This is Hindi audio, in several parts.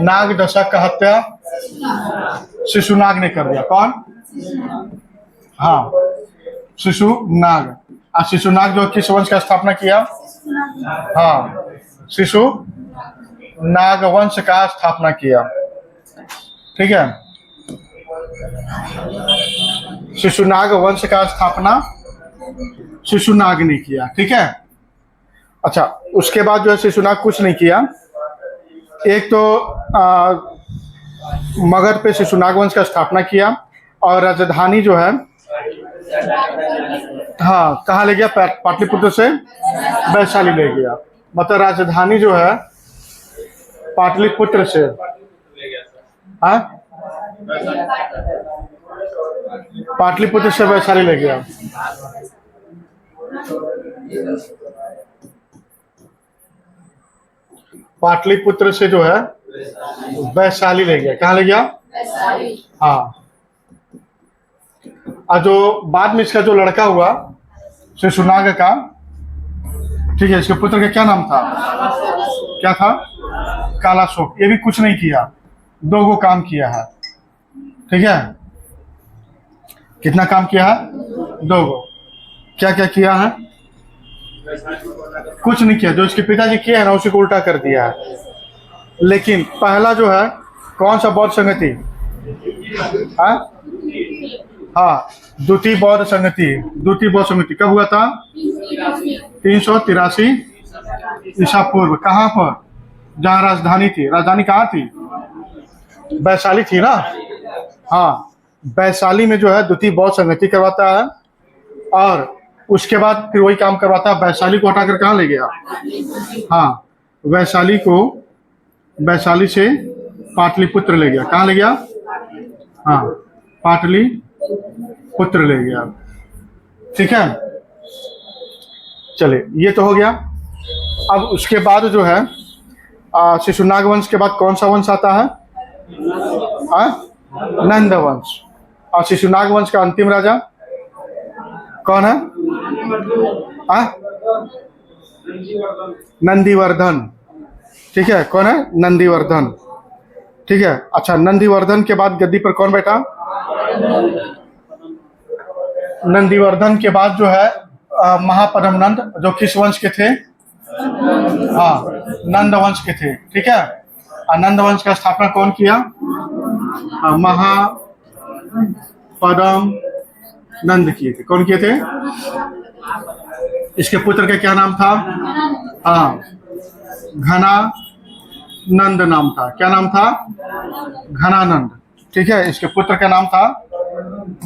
नाग दशक का हत्या शिशुनाग ने कर दिया। कौन? हाँ, शिशुनाग। और शिशुनाग जो किस वंश का स्थापना किया? हाँ, शिशु नाग वंश का स्थापना किया। ठीक है, शिशुनाग वंश का स्थापना शिशुनाग ने किया। ठीक है, अच्छा, उसके बाद जो है शिशुनाग कुछ नहीं किया। एक तो मगध पे शिशुनाग वंश का स्थापना किया और राजधानी जो है, हाँ, कहाँ ले गया? पाटलिपुत्र से वैशाली ले गया। मतलब राजधानी जो है पाटलिपुत्र से, हाँ, पाटलिपुत्र से वैशाली ले गया। पाटलिपुत्र से जो है वैशाली ले गया। कहाँ ले गया? हाँ। और जो बाद में इसका जो लड़का हुआ शिशुनाग का, ठीक है, इसके पुत्र का क्या नाम था? क्या था? कालाशोक। ये भी कुछ नहीं किया, 2 गो काम किया है। ठीक है, कितना काम किया है? 2 गो। क्या क्या किया है? कुछ नहीं किया। जो इसके पिताजी किया है ना, उसी को उल्टा कर दिया है। लेकिन पहला जो है कौन सा बौद्ध संगति? हाँ, द्वितीय बौद्ध संगति। द्वितीय बौद्ध संगति कब हुआ था? 383 ईसा पूर्व। कहाँ पर? जहाँ राजधानी थी। राजधानी कहाँ थी? वैशाली थी ना। हाँ, वैशाली में जो है द्वितीय बौद्ध संगति करवाता है और उसके बाद फिर वही काम करवाता है। वैशाली को हटाकर कहाँ ले गया? हाँ, वैशाली से पाटलिपुत्र ले गया। कहाँ ले गया? हाँ, पाटलिपुत्र ले गया। ठीक है, चलिए, ये तो हो गया। अब उसके बाद जो है शिशुनाग वंश के बाद कौन सा वंश आता है? नंद वंश। और शिशुनाग वंश का अंतिम राजा कौन है? नंदीवर्धन। ठीक है, कौन है? नंदीवर्धन। ठीक है, अच्छा, नंदीवर्धन के बाद गद्दी पर कौन बैठा? नंदीवर्धन के बाद जो है महापद्मनंद, जो किस वंश के थे? हाँ, नंद वंश के थे। ठीक है, और नंद वंश का स्थापना कौन किया? महापद्मनंद किए थे। कौन किए थे? इसके पुत्र का क्या नाम था? हाँ, घनानंद नाम था। क्या नाम था? घनानंद। ठीक है, इसके पुत्र का नाम था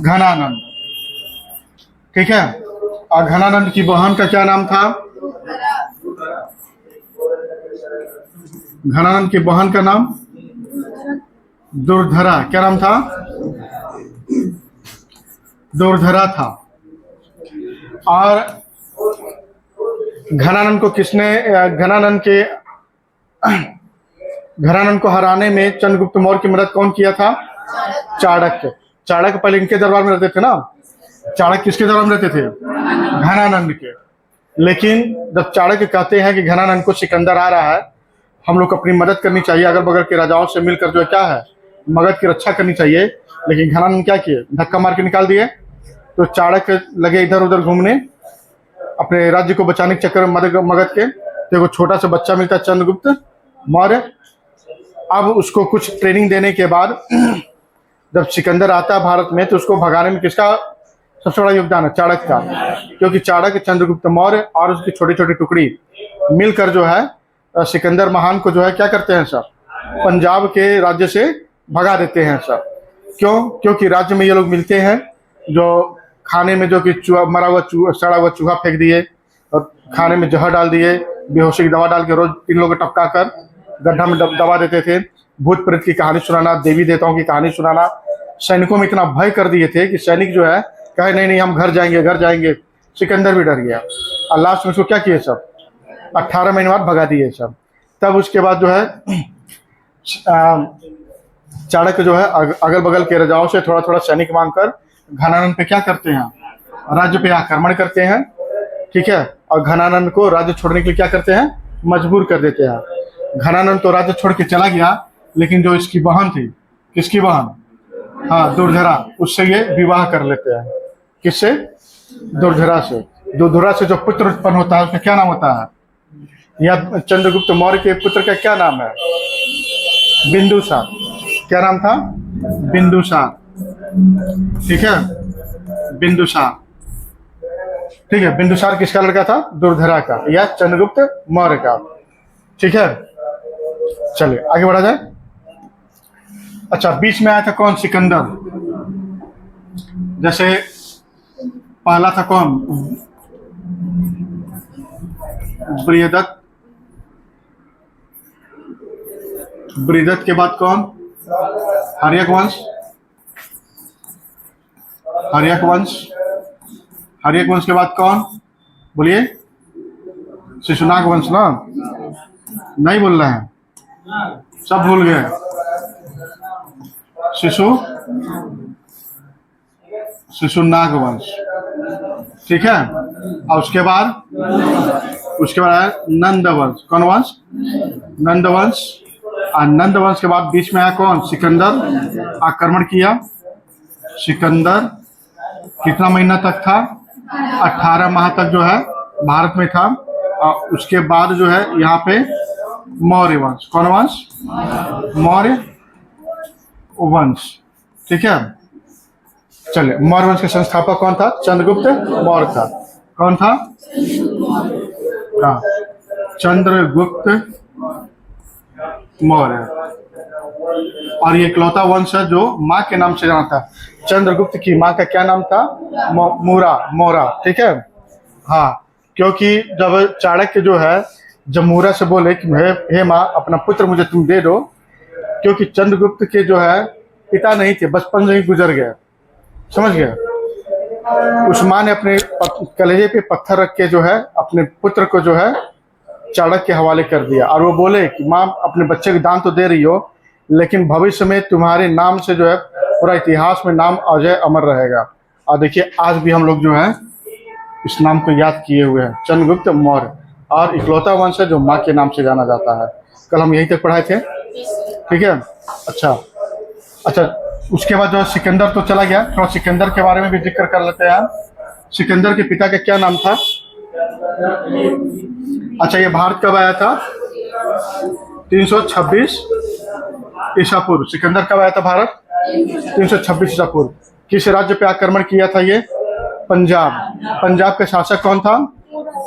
घनानंद। ठीक है, और घनानंद की बहन का क्या नाम था? घनानंद की बहन का नाम दुर्धरा। क्या नाम था? दुर्धरा था। और घनानंद को किसने, घनानंद को हराने में चंद्रगुप्त मौर्य की मदद कौन किया था? चाणक्य। चाणक्य पहले इनके दरबार में रहते थे ना। चाणक्य किसके दरबार में रहते थे? घनानंद के। लेकिन जब चाणक्य कहते हैं कि घनानंद को सिकंदर आ रहा है, हम लोग को अपनी मदद करनी चाहिए, अगल बगल के राजाओं से मिलकर जो क्या है मगध की रक्षा करनी चाहिए। लेकिन घनानंद क्या किए? धक्का मार के निकाल दिए। तो चाणक्य लगे इधर उधर घूमने, अपने राज्य को बचाने के चक्कर में मगध के। तो एक छोटा सा बच्चा मिलता है चंद्रगुप्त मौर्य। अब उसको कुछ ट्रेनिंग देने के बाद जब सिकंदर आता है भारत में, तो उसको भगाने में किसका सबसे बड़ा योगदान है? चाणक्य का। क्योंकि चाणक्य, चंद्रगुप्त मौर्य और उसकी छोटी छोटी टुकड़ी मिलकर जो है सिकंदर महान को जो है क्या करते हैं सर? पंजाब के राज्य से भगा देते हैं सर। क्यों? क्योंकि राज्य में ये लोग मिलते हैं जो खाने में जो कि मरा हुआ सड़ा हुआ चूहा फेंक दिए और खाने में जहर डाल दिए, बेहोशी की दवा डाल के रोज 3 लोग टपका कर गड्ढा में दबा देते थे। भूत प्रेत की कहानी सुनाना, देवी देवताओं की कहानी सुनाना। सैनिकों में इतना भय कर दिए थे कि सैनिक जो है कहे नहीं हम घर जाएंगे। सिकंदर भी डर गया और लास्ट में उसको क्या किए सब? 18 महीने बाद भगा दिए सब। तब उसके बाद जो है चाणक्य जो है अगल बगल के राजाओं से थोड़ा थोड़ा सैनिक मांगकर घनानंद पे क्या करते हैं? राज्य पे आक्रमण करते हैं। ठीक है, और घनानंद को राज्य छोड़ने के लिए क्या करते हैं? मजबूर कर देते हैं। घनानंद तो राज्य छोड़ के चला गया, लेकिन जो इसकी बहन थी, किसकी बहन, हाँ दुर्धरा, उससे ये विवाह कर लेते हैं। किससे? दुर्धरा से। दुर्धरा से जो पुत्र उत्पन्न होता है उसका क्या नाम होता है? या चंद्रगुप्त मौर्य के पुत्र का क्या नाम है? बिंदुसार। क्या नाम था? बिंदुसार। ठीक है, बिंदुसार। ठीक है, बिंदुसार किसका लड़का था? दुर्धरा का, या चंद्रगुप्त मौर्य का। ठीक है, चलिए आगे बढ़ा जाए। अच्छा, बीच में आया था कौन? सिकंदर। जैसे पहला था कौन? बृहदत्त। बृहदत्त के बाद कौन? हर्यक वंश। हर्यक वंश। हर्यक वंश के बाद कौन? बोलिए। शिशुनाग वंश ना? नहीं बोल रहे हैं, सब भूल गए। शिशुनाग वंश। ठीक है, और उसके बाद है नंद वंश। कौन वंश? नंद वंश। और नंद वंश के बाद बीच में आया कौन? सिकंदर। आक्रमण किया। सिकंदर कितना महीना तक था? 18 माह तक जो है भारत में था। और उसके बाद जो है यहाँ पे मौर्य वंश। कौन वंश? मौर्य वंश। ठीक है, चलिए, मौर्य वंश के संस्थापक कौन था? चंद्रगुप्त मौर्य था। कौन था? हाँ, चंद्रगुप्त मौर्य। और ये इकलौता वंश है जो माँ के नाम से जाना था। चंद्रगुप्त की माँ का क्या नाम था? मोरा। ठीक है, हाँ, क्योंकि जब चाणक्य जो है जब मोरा से बोले कि हे माँ, अपना पुत्र मुझे तुम दे दो, क्योंकि चंद्रगुप्त के जो है पिता नहीं थे, बचपन से ही गुजर गए, समझ गए। उस माँ ने अपने कलेजे पे पत्थर रख के जो है अपने पुत्र को जो है चाणक्य के हवाले कर दिया। और वो बोले कि माँ, अपने बच्चे को दान तो दे रही हो, लेकिन भविष्य में तुम्हारे नाम से जो है पूरा इतिहास में नाम अजय अमर रहेगा। और देखिए, आज भी हम लोग जो है इस नाम को याद किए हुए हैं, चंद्रगुप्त मौर्य। और इकलौता वंश है जो माँ के नाम से जाना जाता है। कल हम यहीं तक पढ़ाए थे। ठीक है, अच्छा, उसके बाद जो है सिकंदर तो चला गया। थोड़ा सिकंदर के बारे में भी जिक्र कर लेते हैं। सिकंदर के पिता का क्या नाम था? अच्छा, ये भारत कब आया था? 326 ईसा पूर्व। सिकंदर कब आया था भारत? 326 ईसा पूर्व। किस राज्य पे आक्रमण किया था ये? पंजाब। पंजाब का शासक कौन था?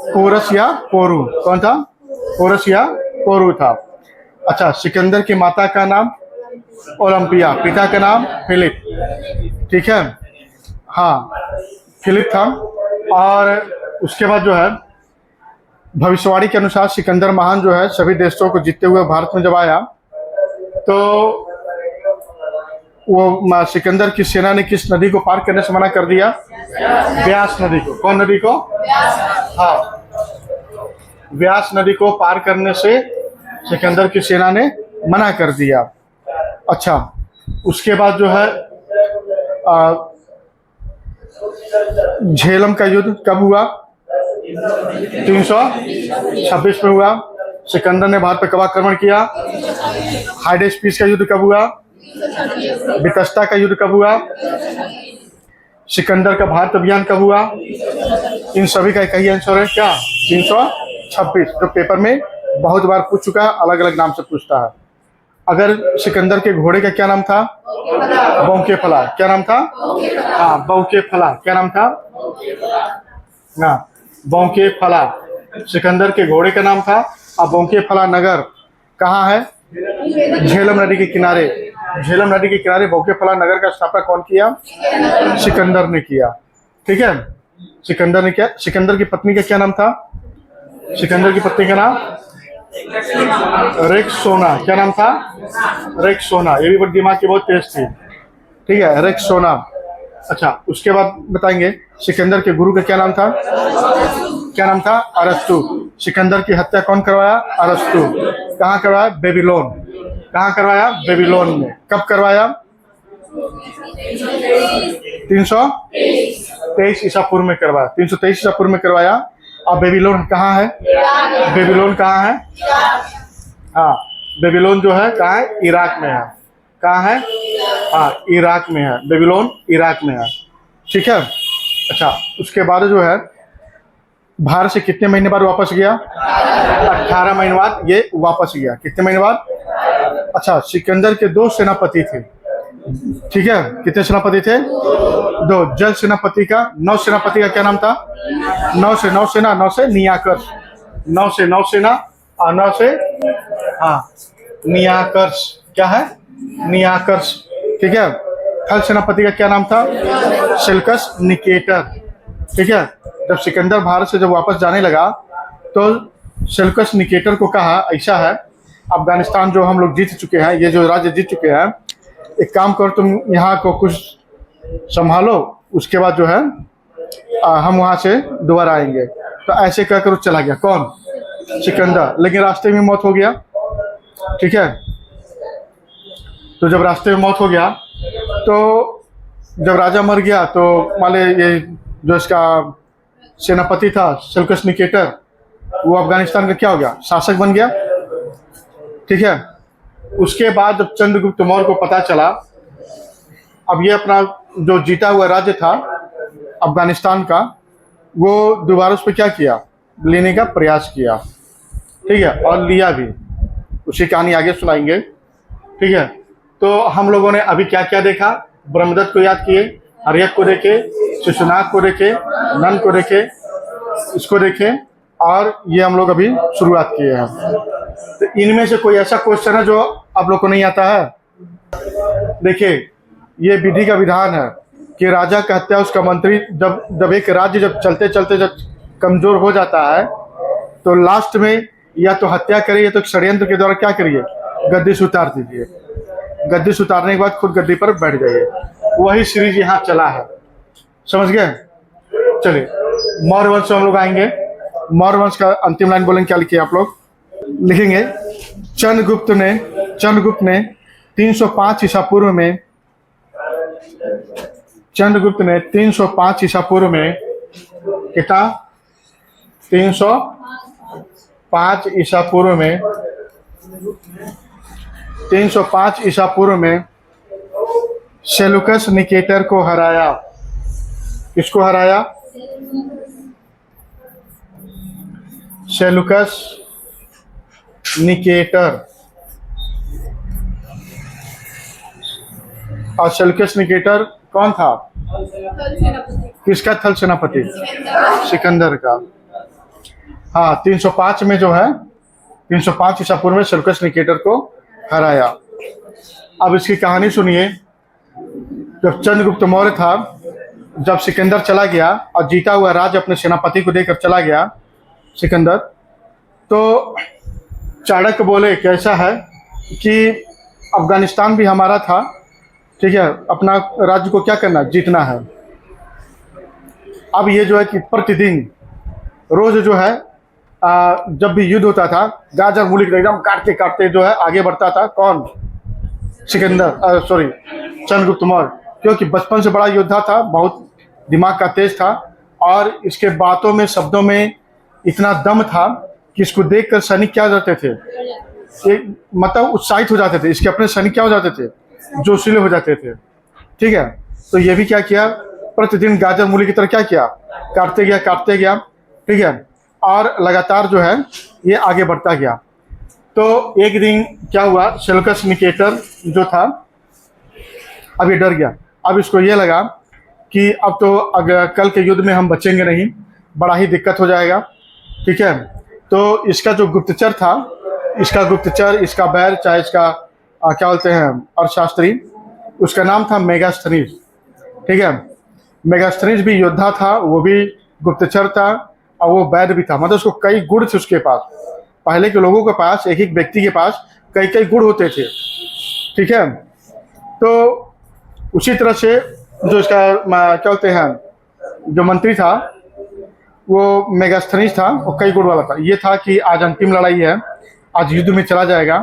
पोरस या पोरू। कौन था? पोरस या पोरू था। अच्छा, सिकंदर की माता का नाम ओलंपिया, पिता का नाम फिलिप। ठीक है, हाँ, फिलिप था। और उसके बाद जो है भविष्यवाणी के अनुसार सिकंदर महान जो है सभी देशों को जीतते हुए भारत में जब आया, तो वो सिकंदर की सेना ने किस नदी को पार करने से मना कर दिया? व्यास नदी को। कौन नदी को? हाँ, व्यास नदी को पार करने से सिकंदर की सेना ने मना कर दिया। अच्छा, उसके बाद जो है झेलम का युद्ध कब हुआ? 326 में हुआ। सिकंदर ने भारत पर कब आक्रमण किया? हाइडेस्पीस का युद्ध कब हुआ? बितस्ता का युद्ध कब हुआ? सिकंदर का भारत अभियान कब हुआ? इन सभी का एक ही आंसर है, क्या? 326, जो पेपर में बहुत बार पूछ चुका है, अलग अलग नाम से पूछता है। अगर सिकंदर के घोड़े का क्या नाम था? बौके फला। क्या नाम था? हाँ, बौके फला। क्या नाम था? हाँ, बौके फला सिकंदर के घोड़े का नाम था। और बौके फला नगर कहाँ है? झेलम नदी के किनारे। झेलम नदी के किनारे बौके फला नगर का स्थापना कौन किया? सिकंदर ने किया। ठीक है, सिकंदर ने किया। सिकंदर की पत्नी का क्या नाम था? सिकंदर की पत्नी का नाम रेक्सोना। क्या नाम था? रेक्सोना। ये भी बड़ी दिमाग की बहुत तेज थी। ठीक है, रेक्सोना। अच्छा, उसके बाद बताएंगे सिकंदर के गुरु का क्या नाम था? क्या नाम था? अरस्तु। सिकंदर की हत्या कौन करवाया? अरस्तु। कहाँ करवाया? बेबीलोन। कहाँ करवाया? बेबीलोन में। कब करवाया? 323 ईसा पूर्व में करवाया। 323 ईसा पूर्व में करवाया। और बेबीलोन कहाँ है? बेबीलोन कहाँ है? हाँ, बेबीलोन जो है कहाँ है? इराक में है। कहाँ है? हाँ, इराक में है। बेबीलोन इराक में है। ठीक है। अच्छा, उसके बाद जो है भारत से कितने महीने बाद वापस गया? 18 महीने बाद ये वापस गया। कितने महीने बाद? अच्छा, सिकंदर के 2 सेनापति थे। ठीक है, कितने सेनापति थे? 2। जल सेनापति का, नौ सेनापति का क्या नाम था? नौ से नियाकर्ष। नौ सेना और नौ से हाँ नियाकर्ष। क्या है? नियाकर्ष। ठीक है। थल सेनापति का क्या नाम था? Seleucus Nicator. ठीक है। जब सिकंदर भारत से जब वापस जाने लगा तो सेल्कस निकेटर को कहा, ऐसा है अफगानिस्तान जो हम लोग जीत चुके हैं, ये जो राज्य जीत चुके हैं, एक काम करो तुम यहाँ को कुछ संभालो, उसके बाद जो है हम वहाँ से दोबारा आएंगे। तो ऐसे कहकर वो चला गया। कौन? सिकंदर। लेकिन रास्ते में मौत हो गया। ठीक है। तो जब रास्ते में मौत हो गया तो जब राजा मर गया तो मान ली ये जो इसका सेनापति था सेल्कस निकेटर, वो अफगानिस्तान का क्या हो गया? शासक बन गया। ठीक है। उसके बाद जब चंद्रगुप्त मौर्य को पता चला अब ये अपना जो जीता हुआ राज्य था अफगानिस्तान का, वो दोबारा उस पर क्या किया? लेने का प्रयास किया। ठीक है। और लिया भी। उसी कहानी आगे सुनाएंगे। ठीक है। तो हम लोगों ने अभी क्या क्या देखा? ब्रह्मदत्त को याद किए, हरियक को देखे, शिशुनाग को देखे, नंद को देखे, इसको देखे, और ये हम लोग अभी शुरुआत किए हैं। तो इनमें से कोई ऐसा क्वेश्चन है जो आप लोग को नहीं आता है? देखिए, ये विधि का विधान है कि राजा का हत्या उसका मंत्री, जब एक राज्य जब चलते चलते जब कमजोर हो जाता है तो लास्ट में या तो हत्या करिए या तो षड्यंत्र के द्वारा क्या करिए? गद्दी से उतार दीजिए। गद्दी से उतारने के बाद खुद गद्दी पर बैठ जाइए। वही सीरीज यहाँ चला है। समझ गए? चलिए, मौर्य वंश हम लोग आएंगे। मौर्य वंश का अंतिम लाइन बोलेंगे, क्या लिखिए आप लोग? लिखेंगे चंद्रगुप्त ने 305 ईसा पूर्व में, चंद्रगुप्त ने 305 ईसा पूर्व में कितना? 305 ईसा पूर्व में 305 ईसा पूर्व में सेलुकस निकेटर को हराया। किसको हराया? Seleucus Nicator. और सेलुकस निकेटर कौन था? किसका? थल सेनापति सिकंदर का। हाँ, 305 में जो है 305 ईसा पूर्व में सेलुकस निकेटर को हराया। अब इसकी कहानी सुनिए। जब चंद्रगुप्त मौर्य था, जब सिकंदर चला गया और जीता हुआ राज अपने सेनापति को देकर चला गया सिकंदर, तो चाणक्य बोले कैसा है कि अफगानिस्तान भी हमारा था। ठीक है। अपना राज्य को क्या करना? जीतना है। अब ये जो है कि प्रतिदिन रोज जो है जब भी युद्ध होता था, गाजर मूली एकदम काटते काटते जो है आगे बढ़ता था। कौन? सिकंदर, सॉरी चंद्रगुप्त मौर्य। क्योंकि बचपन से बड़ा योद्धा था, बहुत दिमाग का तेज था, और इसके बातों में, शब्दों में इतना दम था कि इसको देखकर सैनिक क्या हो जाते थे? एक मतलब उत्साहित हो जाते थे। इसके अपने सैनिक क्या हो जाते थे? जोशीले हो जाते थे। ठीक है। तो ये भी क्या किया? प्रतिदिन गाजर मूली की तरह क्या किया? काटते गया। ठीक है। और लगातार जो है ये आगे बढ़ता गया। तो एक दिन क्या हुआ? सेलुकस निकेटर जो था अब ये डर गया। अब इसको ये लगा कि अब तो अगर कल के युद्ध में हम बचेंगे नहीं, बड़ा ही दिक्कत हो जाएगा। ठीक है। तो इसका जो गुप्तचर था, इसका बैर, चाहे इसका क्या बोलते हैं अर्थशास्त्री, उसका नाम था मेगास्थनीज। ठीक है। मेगास्थनीज भी योद्धा था, वो भी गुप्तचर था, और वो वैद्य भी था। मतलब उसको कई गुण थे उसके पास। पहले के लोगों के पास, एक एक व्यक्ति के पास कई कई गुण होते थे। ठीक है। तो उसी तरह से जो इसका क्या बोलते हैं जो मंत्री था वो मेगास्थनीज था, वो कई गुण वाला था। ये था कि आज अंतिम लड़ाई है, आज युद्ध में चला जाएगा।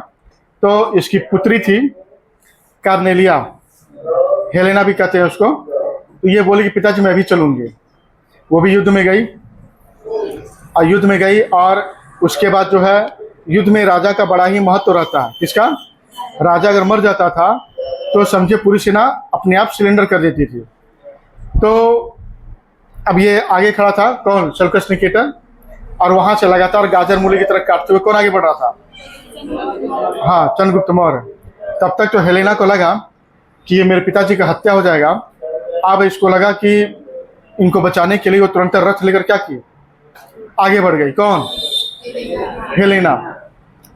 तो इसकी पुत्री थी कार्नेलिया, हेलेना भी कहते हैं उसको। तो ये बोली कि पिताजी मैं भी चलूँगी। वो भी युद्ध में गई, और उसके बाद जो है युद्ध में राजा का बड़ा ही महत्व रहता है। किसका? राजा अगर मर जाता था तो समझे पूरी सेना अपने आप सिलेंडर कर देती थी। तो अब ये आगे खड़ा था कौन? Seleucus Nicator. और वहां से लगातार गाजर मूली की तरह काटते हुए कौन आगे बढ़ रहा था? हाँ, चंद्रगुप्त मौर्य। तब तक तो हेलेना को लगा कि ये मेरे पिताजी का हत्या हो जाएगा। अब इसको लगा कि इनको बचाने के लिए वो तुरंत रथ लेकर क्या की? आगे बढ़ गई। कौन? हेलेना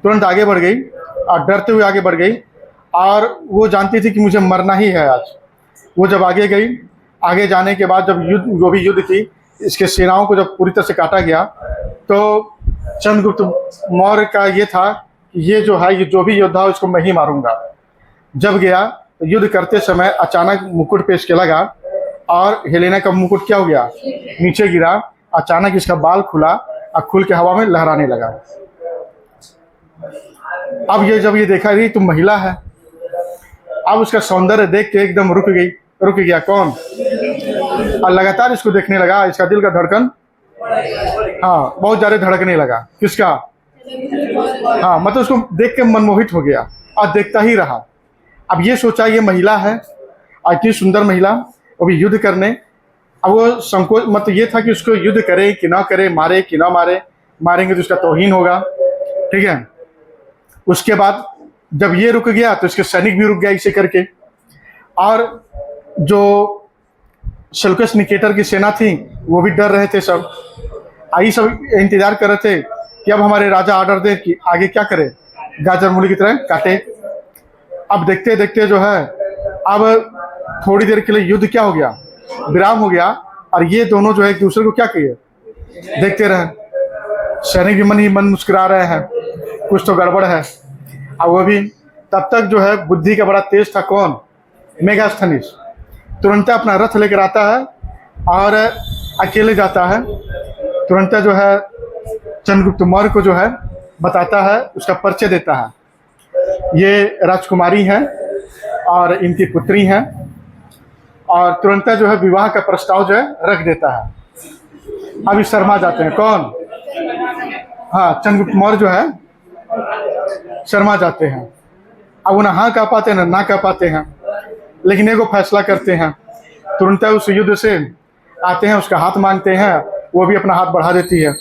तुरंत आगे बढ़ गई और डरते हुए आगे बढ़ गई, और वो जानती थी कि मुझे मरना ही है आज। वो जब आगे गई, आगे जाने के बाद जब जो भी युद्ध थी, इसके सेनाओं को जब पूरी तरह से काटा गया, तो चंद्रगुप्त मौर्य का ये था कि ये जो है, ये जो भी योद्धा हो इसको मैं ही मारूंगा। जब गया तो युद्ध करते समय अचानक मुकुट पे इसके लगा, और हेलेना का मुकुट क्या हो गया? नीचे गिरा। अचानक इसका बाल खुला और खुल के हवा में लहराने लगा। अब ये जब ये देखा रही तो महिला है, अब उसका सौंदर्य देख के एकदम रुक गया। कौन? और लगातार इसको देखने लगा। इसका दिल का धड़कन हाँ बहुत ज्यादा धड़कने लगा। किसका? हाँ, मतलब उसको देख के मनमोहित हो गया और देखता ही रहा। अब ये सोचा ये महिला है, इतनी सुंदर महिला, वो भी युद्ध करने। अब वो संकोच, मतलब ये था कि उसको युद्ध करे कि ना करे, मारे कि ना मारे, मारेंगे तो उसका तौहीन होगा। ठीक है। उसके बाद जब ये रुक गया तो इसके सैनिक भी रुक गया इसे करके, और जो सेल्यूकस निकेटर की सेना थी वो भी डर रहे थे। सब आई सब इंतजार कर रहे थे कि अब हमारे राजा ऑर्डर दे कि आगे क्या करे, गाजर मूली की तरह काटे। अब देखते देखते जो है, अब थोड़ी देर के लिए युद्ध क्या हो गया? विराम हो गया, और ये दोनों जो है एक दूसरे को क्या किए? देखते रहे। सैनिक भी मन ही मन मुस्कुरा रहे हैं, कुछ तो गड़बड़ है। अब वो भी तब तक जो है बुद्धि का बड़ा तेज था। कौन? मेगास्थनीस। तुरंत अपना रथ लेकर आता है और अकेले जाता है। तुरंत जो है चंद्रगुप्त मौर्य को जो है बताता है, उसका परिचय देता है। ये राजकुमारी हैं और इनकी पुत्री हैं, और तुरंत जो है विवाह का प्रस्ताव जो है रख देता है। अभी शर्मा जाते हैं। कौन? हाँ, चंद्रगुप्त मौर्य जो है शर्मा जाते हैं। अब वो ना हाँ कह पाते हैं ना कह पाते हैं, लेकिन एगो फैसला करते हैं। तुरंत उस युद्ध से आते हैं, उसका हाथ मांगते हैं, वो भी अपना हाथ बढ़ा देती है।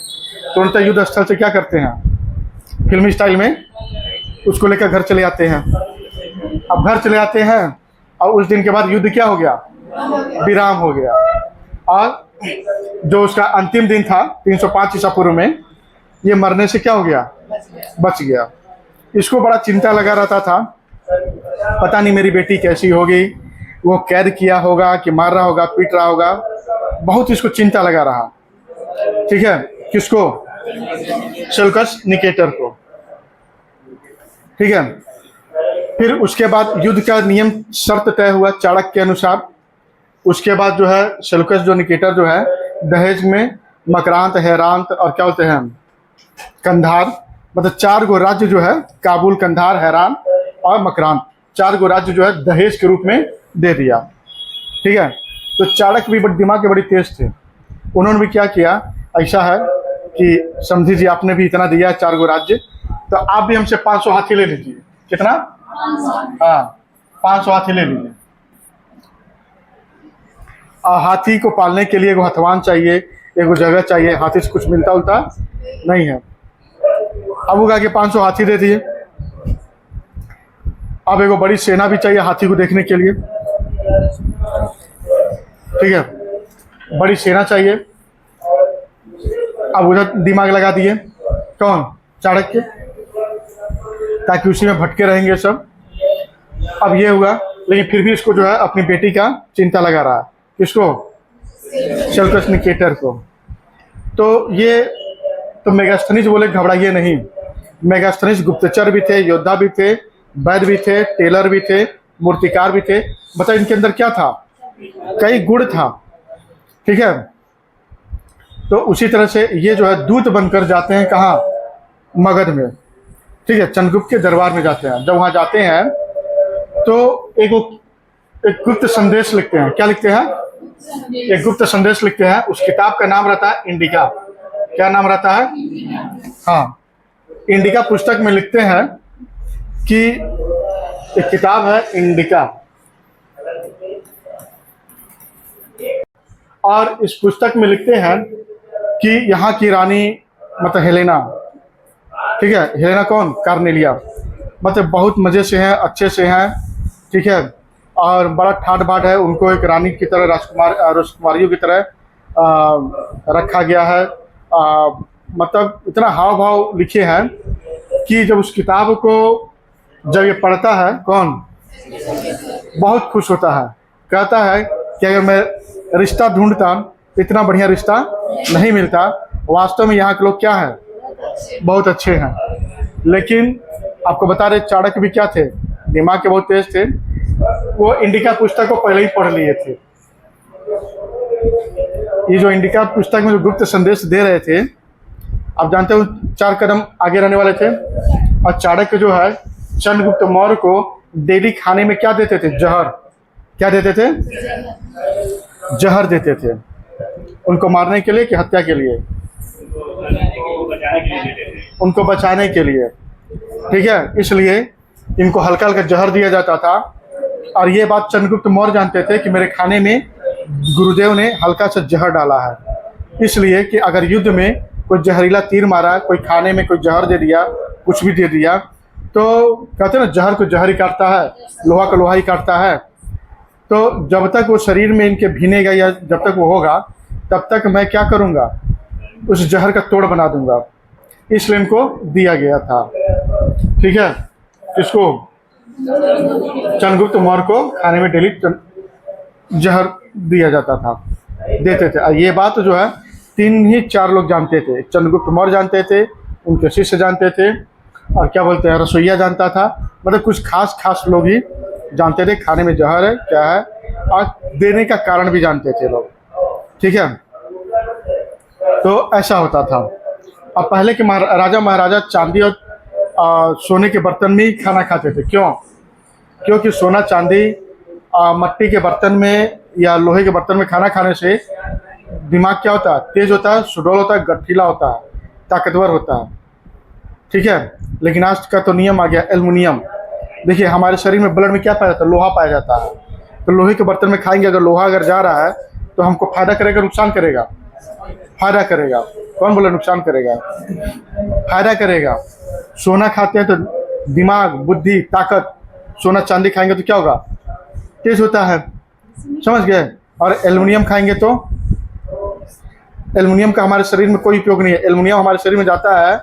तुरंत युद्ध स्थल से क्या करते हैं? फिल्मी स्टाइल में उसको लेकर घर चले आते हैं। अब घर चले आते हैं, और उस दिन के बाद युद्ध क्या हो गया? विराम हो गया। और जो उसका अंतिम दिन था 305 ईसा पूर्व में, ये मरने से क्या हो गया? बच गया। इसको बड़ा चिंता लगा रहता था, पता नहीं मेरी बेटी कैसी होगी, वो कैद किया होगा कि मार रहा होगा, पीट रहा होगा। बहुत इसको चिंता लगा रहा। ठीक है। किसको? सेल्यूकस निकेटर को। ठीक है। फिर उसके बाद युद्ध का नियम शर्त तय हुआ चाणक्य के अनुसार। उसके बाद जो है सेल्यूकस जो निकेटर जो है, दहेज में मकरांत, हेरांत और क्या बोलते हैं, कंधार, मतलब 4 गो राज्य जो है, काबुल, कंधार, हैरान और मकरांत, 4 गो राज्य जो है दहेज के रूप में दे दिया। ठीक है। तो चाणक्य भी दिमाग के बड़ी तेज थे। उन्होंने भी क्या किया, ऐसा है कि समझी जी आपने भी इतना दिया है 4 गो राज्य, तो आप भी हमसे 500 हाथी ले लीजिए। कितना? हाँ, 500 हाथी ले लीजिए। हाथी को पालने के लिए एगो हथवान चाहिए, एगो जगह चाहिए। हाथी से कुछ मिलता उलता नहीं है। अब वो के 500 हाथी दे दिए। अब एगो बड़ी सेना भी चाहिए हाथी को देखने के लिए। ठीक है, बड़ी सेना चाहिए। अब उधर दिमाग लगा दिए। कौन? चाणक्य, ताकि उसी में भटके रहेंगे सब। अब ये हुआ, लेकिन फिर भी इसको जो है अपनी बेटी का चिंता लगा रहा। किसको? सेल्यूकस निकेटर को। तो ये तो मेगास्थनीस बोले घबराइए नहीं। मेगास्थनीस गुप्तचर भी थे, योद्धा भी थे, वैद्य भी थे, टेलर भी थे, मूर्तिकार भी थे। बता इनके अंदर क्या था? कई गुण था। ठीक है। तो उसी तरह से ये जो है दूत बनकर जाते हैं। कहाँ? मगध में। ठीक है, चंद्रगुप्त के दरबार में जाते हैं। जब वहाँ जाते हैं तो एक गुप्त संदेश लिखते हैं। क्या लिखते हैं? एक गुप्त संदेश लिखते हैं। उस किताब का नाम रहता है इंडिका। क्या नाम रहता है? हाँ, इंडिका पुस्तक में लिखते हैं कि एक किताब है इंडिका, और इस पुस्तक में लिखते हैं कि यहाँ की रानी मतलब हेलेना, ठीक है, हेलेना कौन, कार्नेलिया, मतलब बहुत मज़े से हैं, अच्छे से हैं, ठीक है, और बड़ा ठाट बाट है, उनको एक रानी की तरह, राजकुमारियों की तरह रखा गया है। मतलब इतना हाव भाव लिखे हैं कि जब उस किताब को जब ये पढ़ता है कौन, बहुत खुश होता है, कहता है कि अगर मैं रिश्ता ढूंढता इतना बढ़िया रिश्ता नहीं मिलता। वास्तव में यहाँ के लोग क्या हैं, बहुत अच्छे हैं। लेकिन आपको बता रहे चाणक्य भी क्या थे, दिमाग के बहुत तेज थे, वो इंडिका पुस्तक को पहले ही पढ़ लिए थे। ये जो इंडिका पुस्तक में जो गुप्त संदेश दे रहे थे, आप जानते हो 4 कदम आगे रहने वाले थे। और चाणक्य जो है चंद्रगुप्त मौर्य को डेली खाने में क्या देते थे, जहर, क्या देते थे, जहर देते थे, उनको मारने के लिए कि हत्या के लिए, उनको बचाने के लिए, ठीक है, इसलिए इनको हल्का हल्का जहर दिया जाता था। और ये बात चंद्रगुप्त मौर्य जानते थे कि मेरे खाने में गुरुदेव ने हल्का सा जहर डाला है, इसलिए कि अगर युद्ध में कोई जहरीला तीर मारा, कोई खाने में कोई जहर दे दिया, कुछ भी दे दिया, तो कहते हैं ना जहर को जहर ही काटता है, लोहा को लोहा ही काटता है। तो जब तक वो शरीर में इनके भीनेगा या जब तक वो होगा, तब तक मैं क्या करूँगा, उस जहर का तोड़ बना दूंगा, इसलिए इनको दिया गया था, ठीक है। इसको चंद्रगुप्त मौर्य को खाने में डेली जहर दिया जाता था, देते थे। और ये बात जो है 3 ही 4 लोग जानते थे, चंद्रगुप्त मौर्य जानते थे, उनके शिष्य जानते थे, और क्या बोलते हैं, रसोइया जानता था, मतलब कुछ खास लोग ही जानते थे खाने में जहर है क्या है, और देने का कारण भी जानते थे लोग, ठीक है। तो ऐसा होता था। अब पहले के राजा महाराजा चांदी और सोने के बर्तन में ही खाना खाते थे। क्यों? क्योंकि सोना चांदी मट्टी के बर्तन में या लोहे के बर्तन में खाना खाने से दिमाग क्या होता है, तेज होता है, सुडौल होता है, गठीला होता है, ताकतवर होता है, ठीक है। लेकिन आज का तो नियम आ गया एल्युमिनियम। देखिए हमारे शरीर में ब्लड में क्या पाया जाता है, लोहा पाया जाता है। तो लोहे के बर्तन में खाएंगे, अगर लोहा अगर जा रहा है तो हमको फायदा करेगा, नुकसान करेगा, फायदा करेगा। कौन बोला नुकसान करेगा, फायदा करेगा। सोना खाते हैं तो दिमाग, बुद्धि, ताकत, सोना चांदी खाएंगे तो क्या होगा, तेज होता है, समझ गए। और एल्युमिनियम खाएंगे तो एल्युमिनियम का हमारे शरीर में कोई उपयोग नहीं है। एल्युमिनियम हमारे शरीर में जाता है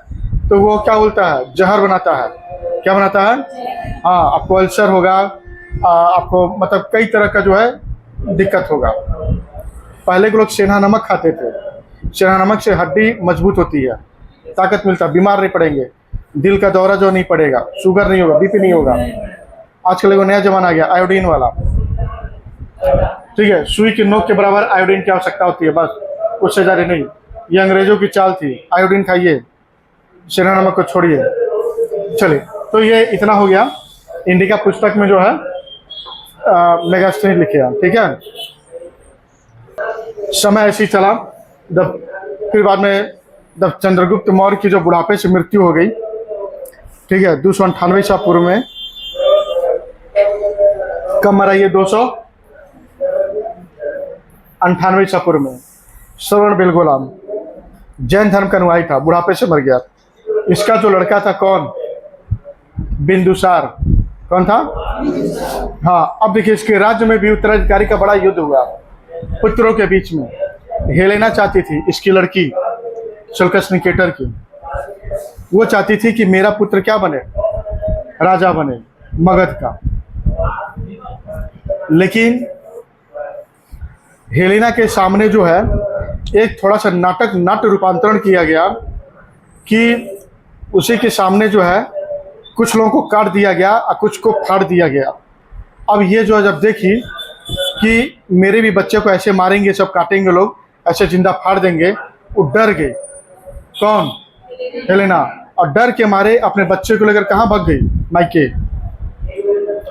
तो वो क्या बोलता है, जहर बनाता है। क्या बनाता है, हाँ, आपको अल्सर होगा, आपको मतलब कई तरह का जो है दिक्कत होगा। पहले के लोग सेंधा नमक खाते थे, सेंधा नमक से हड्डी मजबूत होती है, ताकत मिलता है, बीमार नहीं पड़ेंगे, दिल का दौरा जो नहीं पड़ेगा, शुगर नहीं होगा, बीपी नहीं होगा। आजकल वो नया जमाना आ गया आयोडीन वाला, ठीक है, सुई की नोक के बराबर आयोडीन की आवश्यकता होती है, बस उससे ज़्यादा नहीं। ये अंग्रेजों की चाल थी, आयोडीन खाइए, सेंधा नमक को छोड़िए। चलिए, तो ये इतना हो गया इंडिका पुस्तक में जो है मेगास्थनीज लिखे हैं, ठीक है। समय ऐसे ही चला, जब फिर बाद में जब चंद्रगुप्त मौर्य की जो बुढ़ापे से मृत्यु हो गई, ठीक है, 298 ईसा पूर्व में। कब मरा ये, 298 ईसा पूर्व में। श्रवण बेलगोला जैन धर्म का अनुयायी था, बुढ़ापे से मर गया। इसका जो लड़का था कौन, बिंदुसार। कौन था, हाँ। अब देखिए इसके राज्य में भी उत्तराधिकारी का बड़ा युद्ध हुआ पुत्रों के बीच में। हेलेना चाहती थी, इसकी लड़की सेल्यूकस निकेटर की, वो चाहती थी कि मेरा पुत्र क्या बने, राजा बने मगध का। लेकिन हेलेना के सामने जो है एक थोड़ा सा नाट्य रूपांतरण किया गया कि उसी के सामने जो है कुछ लोगों को काट दिया गया और कुछ को फाड़ दिया गया। अब ये जो है जब देखी कि मेरे भी बच्चे को ऐसे मारेंगे, सब काटेंगे लोग, ऐसे जिंदा फाड़ देंगे, वो डर गई। कौन, हेलेना। और डर के मारे अपने बच्चे को लेकर कहाँ भाग गई, मायके,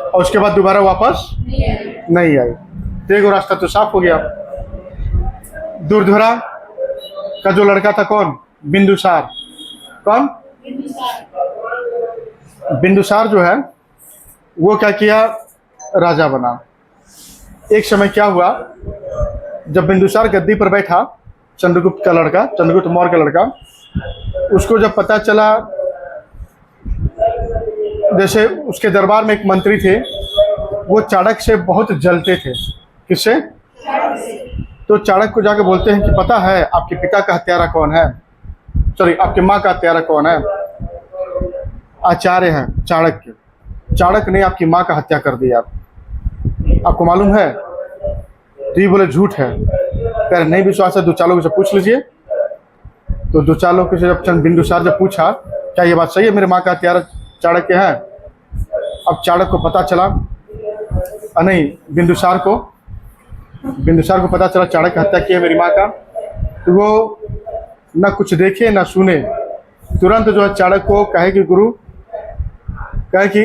और उसके बाद दोबारा वापस नहीं आई। देखो रास्ता तो साफ हो गया। दुर्धरा का जो लड़का था कौन, बिंदुसार। कौन, बिंदुसार जो है वो क्या किया, राजा बना। एक समय क्या हुआ, जब बिंदुसार गद्दी पर बैठा, चंद्रगुप्त का लड़का, चंद्रगुप्त मौर्य का लड़का, उसको जब पता चला, जैसे उसके दरबार में एक मंत्री थे, वो चाणक्य से बहुत जलते थे। किससे? तो चाणक्य को जाकर बोलते हैं कि पता है आपके पिता का हत्यारा कौन है, सॉरी आपके माँ का हत्यारा कौन है? आचार्य हैं चाणक्य। चाणक्य ने आपकी माँ का हत्या कर दिया, आपको मालूम है? तो ये बोले झूठ है। कह रहे नहीं विश्वास है, दो चार लोगों से पूछ लीजिए। तो दो चार लोगों से जब बिंदुसार जब पूछा क्या ये बात सही है, मेरे माँ का हत्यारा चाणक्य है? अब चाणक्य को पता चला, नहीं बिंदुसार को पता चला चाणक्य हत्या की है मेरी माँ का। तो वो न कुछ देखे न सुने, तुरंत जो है चाणक्य को कहे कि गुरु, कहे कि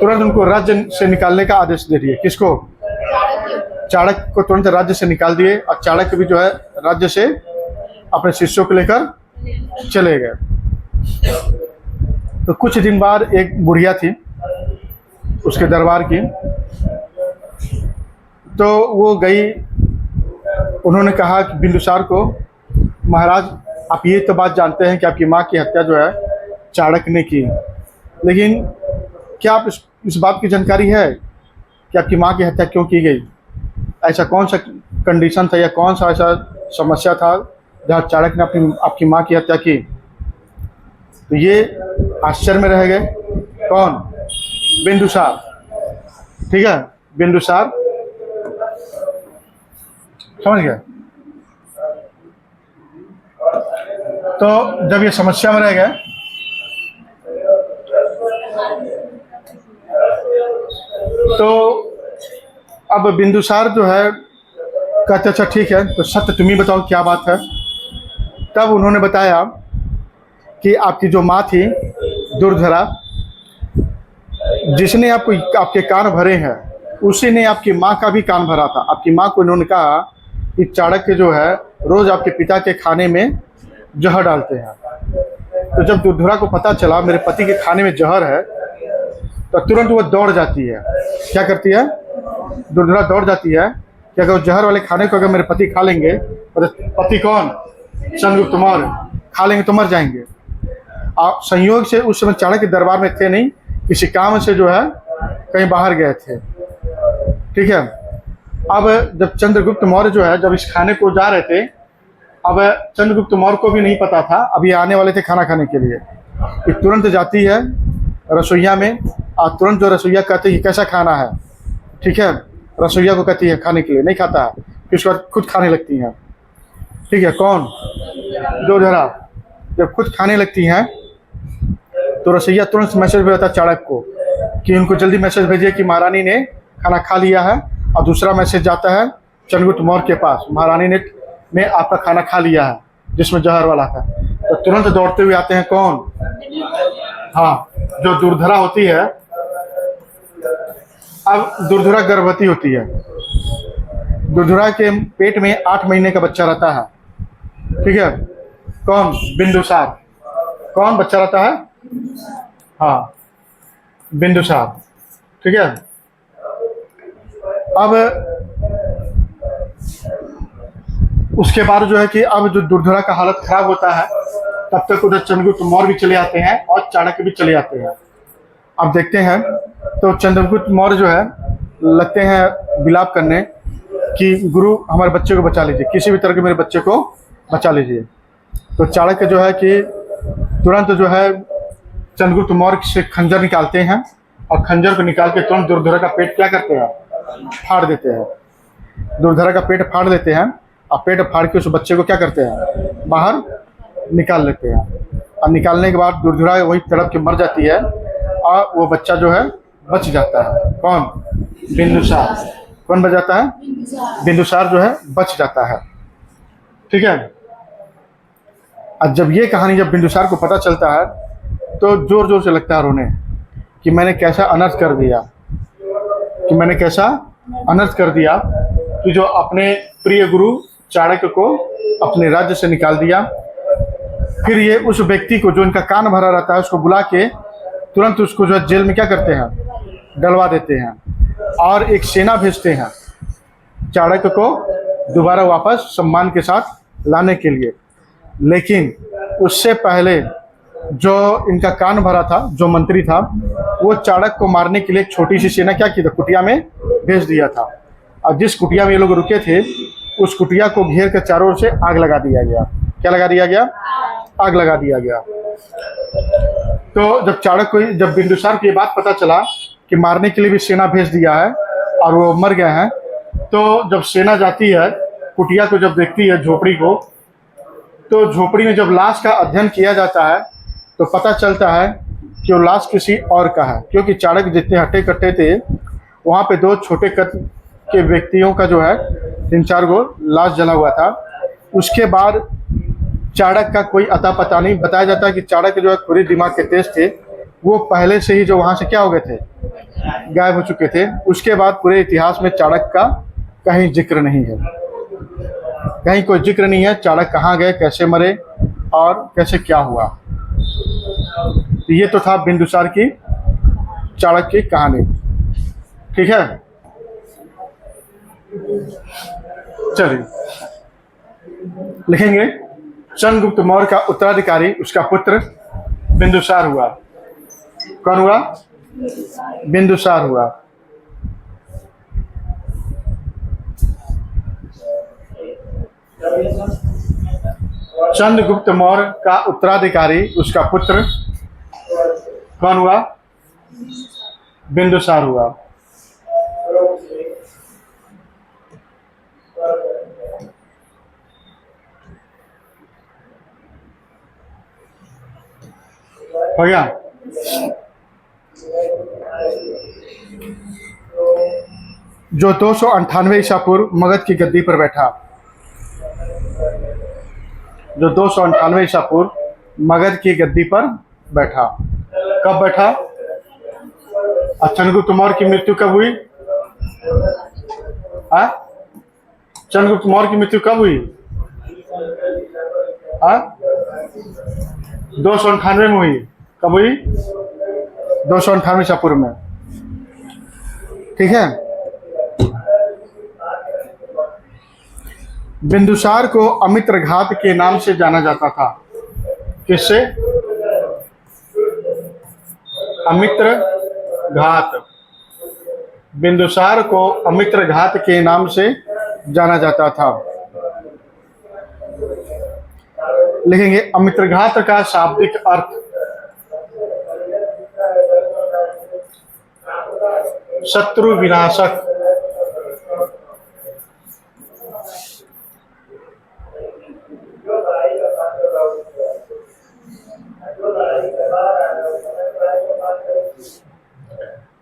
तुरंत उनको राज्य से निकालने का आदेश दे दिए। किसको? चाणक्य को तुरंत राज्य से निकाल दिए। और चाणक्य भी जो है राज्य से अपने शिष्यों को लेकर चले गए। तो कुछ दिन बाद एक बुढ़िया थी उसके दरबार की, तो वो गई, उन्होंने कहा कि बिंदुसार को, महाराज आप ये तो बात जानते हैं कि आपकी माँ की हत्या जो है चाणक्य ने की, लेकिन क्या आप इस बात की जानकारी है कि आपकी माँ की हत्या क्यों की गई? ऐसा कौन सा कंडीशन था या कौन सा ऐसा समस्या था जहाँ चाणक्य ने आपकी माँ की हत्या की? तो ये आश्चर्य में रह गए। कौन? बिंदुसार। ठीक है, बिंदुसार समझ गए। तो जब ये समस्या में रह गए, तो अब बिंदुसार जो है कहते अच्छा ठीक है, तो सत्य तुम ही बताओ क्या बात है। तब उन्होंने बताया कि आपकी जो माँ थी दुर्धरा, जिसने आपके कान भरे हैं, उसी ने आपकी माँ का भी कान भरा था। आपकी माँ को इन्होंने कहा कि चाणक्य जो है रोज आपके पिता के खाने में जहर डालते हैं। तो जब दुर्धरा को पता चला मेरे पति के खाने में जहर है, तो तुरंत वो दौड़ जाती है। क्या करती है? दुर्धरा दौड़ जाती है कि अगर जहर वाले खाने को अगर मेरे पति खा लेंगे, तो पति कौन? चंद्रगुप्त मौर्य, खा लेंगे तो मर जाएंगे। और संयोग से उस समय चाणक्य के दरबार में थे नहीं, किसी काम से जो है कहीं बाहर गए थे। ठीक है, अब जब चंद्रगुप्त मौर्य जो है जब इस खाने को जा रहे थे, अब चंद्रगुप्त मौर्य को भी नहीं पता था, अभी आने वाले थे खाना खाने के लिए। ये तुरंत जाती है रसोईया में, और तुरंत जो रसोईया कहते हैं कैसा खाना है, ठीक है, रसोईया को कहती है खाने के लिए, नहीं खाता है, फिर उसके बाद खुद खाने लगती हैं। ठीक है, कौन? दुर्धरा। जब खुद खाने लगती हैं तो रसोईया तुरंत मैसेज भेजता चाणक्य को कि उनको जल्दी मैसेज भेजिए कि महारानी ने खाना खा लिया है। और दूसरा मैसेज जाता है चंद्रगुप्त मौर्य के पास, महारानी ने आपका खाना खा लिया है जिसमें जहर वाला था। तो तुरंत दौड़ते हुए आते हैं कौन? हाँ, जो दुर्धरा होती है। अब दुर्धरा गर्भवती होती है। दुर्धरा के पेट में 8 महीने का बच्चा रहता है। ठीक है, कौन? बिंदुसार। कौन बच्चा रहता है? हाँ, बिंदुसार। ठीक है, अब उसके बाद जो है कि अब जो दुर्धरा का हालत खराब होता है, तब तक उधर चंद्रगुप्त मौर्य भी चले आते हैं और चाणक्य भी चले आते हैं। अब देखते हैं तो चंद्रगुप्त मौर्य जो है लगते हैं विलाप करने कि गुरु हमारे बच्चे को बचा लीजिए, किसी भी तरह के मेरे बच्चे को बचा लीजिए। तो चाणक्य जो है कि तुरंत जो है चंद्रगुप्त मौर्य से खंजर निकालते हैं, और खंजर को निकाल के तुरंत दुर्धरा का पेट क्या करते हैं? फाड़ देते हैं। दुर्धरा का पेट फाड़ देते हैं, और पेट फाड़ के उस बच्चे को क्या करते हैं? बाहर निकाल लेते हैं। और निकालने के बाद दुर्धरा वही तड़प के मर जाती है, और वो बच्चा जो है बच जाता है। कौन? बिंदुसार। कौन बच जाता है? बिंदुसार जो है बच जाता है। ठीक है, और जब ये कहानी जब बिंदुसार को पता चलता है तो जोर जोर से लगता है रोने कि मैंने कैसा अनर्थ कर दिया, कि मैंने कैसा अनर्थ कर दिया, कि जो अपने प्रिय गुरु चाणक्य को अपने राज्य से निकाल दिया। फिर ये उस व्यक्ति को जो इनका कान भरा रहता है उसको बुला के तुरंत उसको जो है जेल में क्या करते हैं, डलवा देते हैं और एक सेना भेजते हैं चाणक्य को दोबारा वापस सम्मान के साथ लाने के लिए। लेकिन उससे पहले जो इनका कान भरा था, जो मंत्री था, वो चाणक्य को मारने के लिए एक छोटी सी सेना क्या की था, कुटिया में भेज दिया था। और जिस कुटिया में ये लोग रुके थे उस कुटिया को घेर कर चारों ओर से आग लगा दिया गया। क्या लगा दिया गया? आग लगा दिया गया। तो जब बिंदुसार को ये बात पता चला कि मारने के लिए भी सेना भेज दिया है और वो मर गए हैं, तो जब सेना जाती है कुटिया को, जब देखती है झोपड़ी को, तो झोपड़ी में जब लाश का अध्ययन किया जाता है तो पता चलता है कि वो लाश किसी और का है, क्योंकि चाणक्य जितने हट्टे कट्टे थे वहाँ पे दो छोटे कद के व्यक्तियों का जो है 3-4 गो लाश जला हुआ था। उसके बाद चाणक्य का कोई अता पता नहीं। बताया जाता है कि चाणक्य जो है खुरी दिमाग के तेज थे, वो पहले से ही जो वहाँ से क्या हो गए थे, गायब हो चुके थे। उसके बाद पूरे इतिहास में चाणक्य का कहीं जिक्र नहीं है, कहीं कोई जिक्र नहीं है चाणक्य कहाँ गए, कैसे मरे और कैसे क्या हुआ। तो ये तो था बिंदुसार की चाणक्य की कहानी। ठीक है, चलिए लिखेंगे चंद्रगुप्त मौर्य का उत्तराधिकारी उसका पुत्र बिंदुसार हुआ। कौन हुआ? बिंदुसार हुआ। चंद्रगुप्त मौर्य का उत्तराधिकारी उसका पुत्र कौन हुआ? बिंदुसार हुआ। हो गया? जो 298 ईसा पूर्व मगध की गद्दी पर बैठा, जो 298 ईसा पूर्व मगध की गद्दी पर बैठा। कब बैठा? चंद्रगुप्त मौर्य की मृत्यु कब हुई? चंद्रगुप्त मौर्य की मृत्यु कब हुई? 298 में हुई। कब हुई? 298 ईसा पूर्व में। ठीक है। बिंदुसार को अमित्रघात के नाम से जाना जाता था। किससे? अमित्रघात। बिंदुसार को अमित्रघात के नाम से जाना जाता था। लिखेंगे अमित्रघात का शाब्दिक अर्थ शत्रु विनाशक।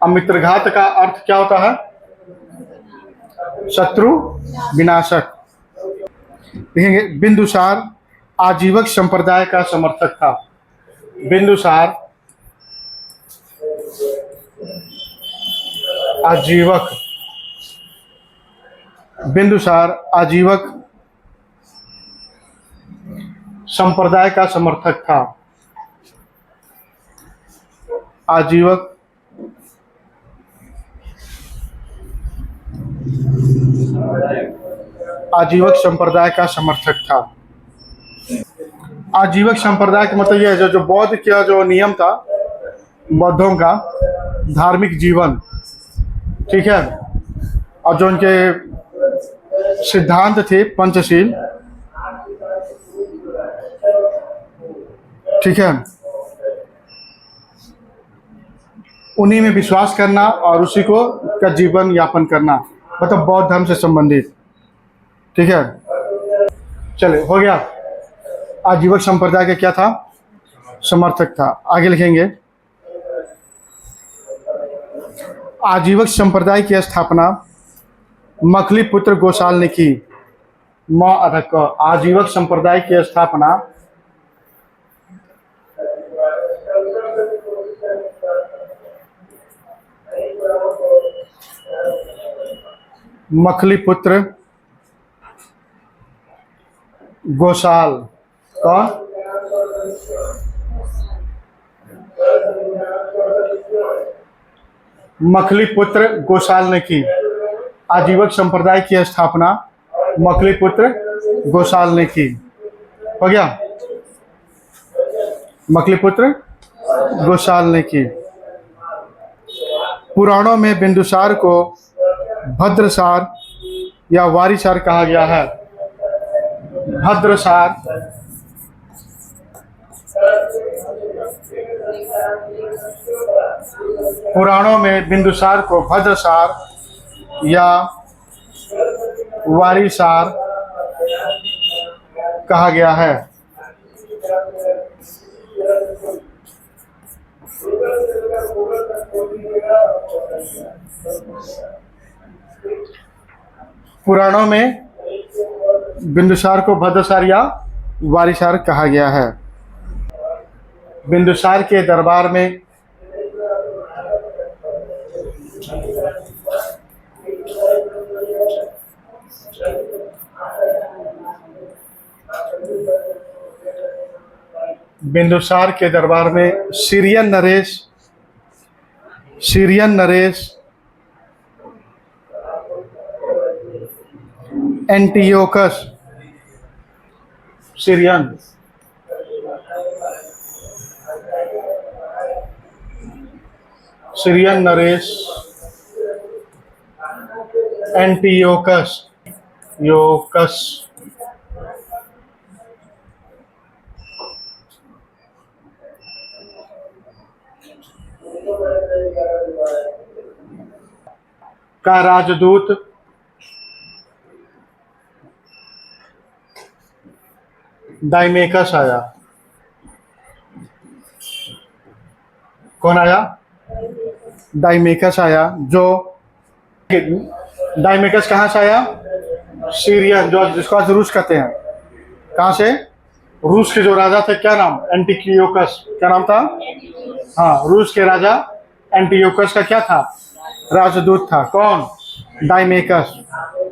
अमित्रघात का अर्थ क्या होता है? शत्रु विनाशक। देखेंगे बिंदुसार आजीवक संप्रदाय का समर्थक था। बिंदुसार आजीवक, बिंदुसार आजीवक संप्रदाय का समर्थक था। आजीवक आजीवक संप्रदाय का समर्थक था। आजीवक संप्रदाय का मतलब यह है जो बौद्ध का जो नियम था, बौद्धों का धार्मिक जीवन, ठीक है, और जो उनके सिद्धांत थे पंचशील, ठीक है, उन्हीं में विश्वास करना और उसी को का जीवन यापन करना, मतलब बौद्ध धर्म से संबंधित। ठीक है, चले हो गया। आजीवक संप्रदाय का क्या था? समर्थक था। आगे लिखेंगे आजीवक संप्रदाय की स्थापना मखली पुत्र गोसाल ने की। म अधक आजीवक संप्रदाय की स्थापना मखली पुत्र गोसाल। कौन? मखली पुत्र गोसाल ने की। आजीवक संप्रदाय की स्थापना मखली पुत्र गोसाल ने की। हो गया, मखली पुत्र गोसाल ने की। पुराणों में बिंदुसार को भद्रसार या वारिसार कहा गया है। भद्रसार, पुराणों में बिंदुसार को भद्रसार या वारिसार कहा गया है। पुराणों में बिंदुसार को भद्रसार या वारिसार कहा गया है। बिंदुसार के दरबार में Syrian Naresh Antiochus, Syrian Naresh Antiochus का राजदूत डाइमेकस आया। कौन आया? डाइमेकस आया। जो डाइमेकस कहाँ से आया? सीरियन, जो जिसको आज रूस कहते हैं। कहाँ से? रूस के जो राजा थे, क्या नाम? एंटियोकस। क्या नाम था? हाँ, रूस के राजा एंटियोकस का क्या था? राजदूत था। कौन? डाइमेकस।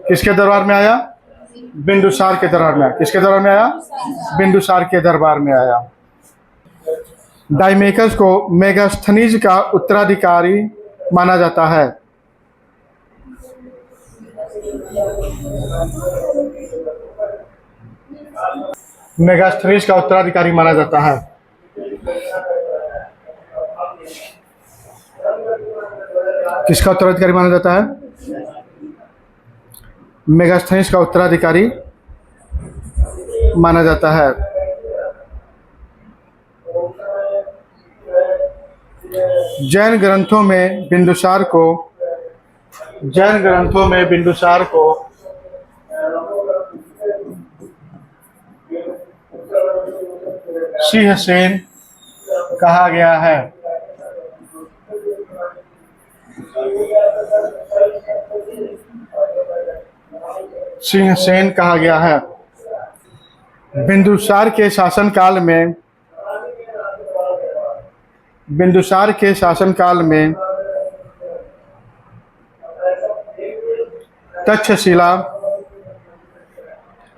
किसके दरबार में आया? बिंदुसार के दरबार में आया। किसके दरबार में आया? बिंदुसार के दरबार में आया। डाइमेकस को मेगास्थनीज का उत्तराधिकारी माना जाता है। मेगास्थनीज का उत्तराधिकारी माना जाता है। किसका उत्तराधिकारी माना जाता है? मेगास्थनीज का उत्तराधिकारी माना जाता है। जैन ग्रंथों में बिंदुसार को सिंहसेन कहा गया है। सिंहसेन कहा गया है। बिंदुसार के शासनकाल में तक्षशिला,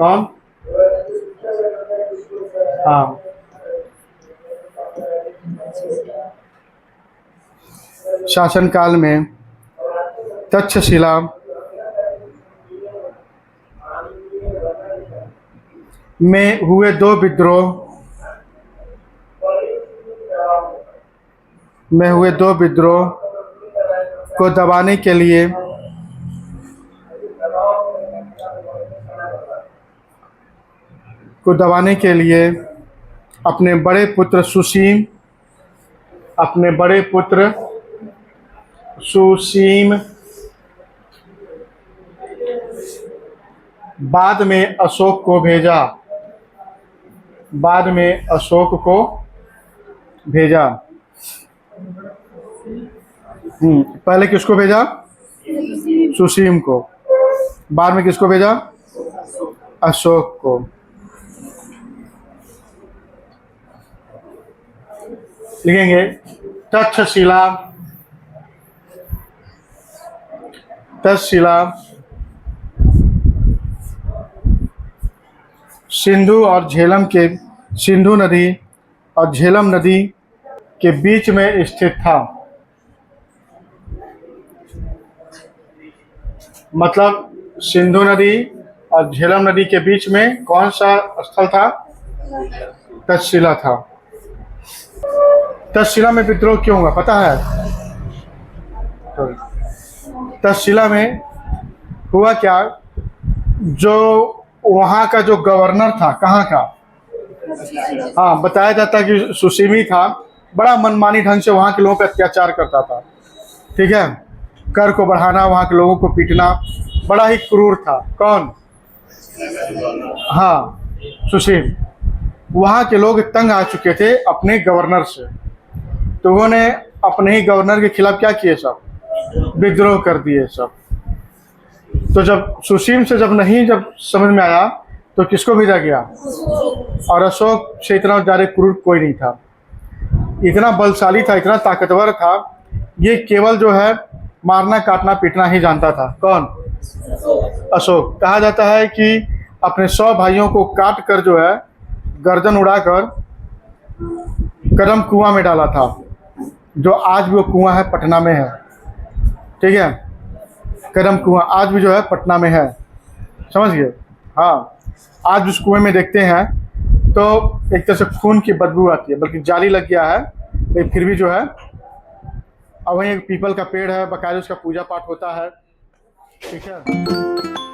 कौन? हाँ, शासनकाल में तक्षशिला में हुए दो विद्रोह को दबाने के लिए अपने बड़े पुत्र सुसीम बाद में अशोक को भेजा। पहले किसको भेजा? सुसीम को। बाद में किसको भेजा? अशोक को। लिखेंगे तक्षशिला सिंधु नदी और झेलम नदी के बीच में स्थित था। मतलब सिंधु नदी और झेलम नदी के बीच में कौन सा स्थल था? तक्षशिला था। तक्षशिला में विद्रोह क्यों हुआ पता है? तक्षशिला में हुआ क्या, जो वहाँ का जो गवर्नर था, कहाँ का, हाँ, बताया जाता है कि सुसीमी था, बड़ा मनमानी ढंग से वहाँ के लोगों पर अत्याचार करता था। ठीक है, कर को बढ़ाना, वहाँ के लोगों को पीटना, बड़ा ही क्रूर था। कौन? हाँ, सुसीम। वहाँ के लोग तंग आ चुके थे अपने गवर्नर से, तो उन्होंने अपने ही गवर्नर के खिलाफ क्या किए? सब विद्रोह कर दिए सब। तो जब सुसीम से जब समझ में आया तो किसको भेजा गया? और अशोक से इतना ज़्यादा क्रूर कोई नहीं था, इतना बलशाली था, इतना ताकतवर था, ये केवल जो है मारना काटना पीटना ही जानता था। कौन? अशोक। कहा जाता है कि अपने 100 भाइयों को काट कर जो है गर्दन उड़ाकर कदम कुआं में डाला था, जो आज भी वो कुआं है, पटना में है। ठीक है, कदम कुआं आज भी जो है पटना में है, समझ गए? हाँ, आज उस कुएं में देखते हैं तो एक तरह से खून की बदबू आती है, बल्कि जाली लग गया है, लेकिन फिर भी जो है, अब वहीं एक पीपल का पेड़ है, बाकायदा उसका पूजा पाठ होता है। ठीक है।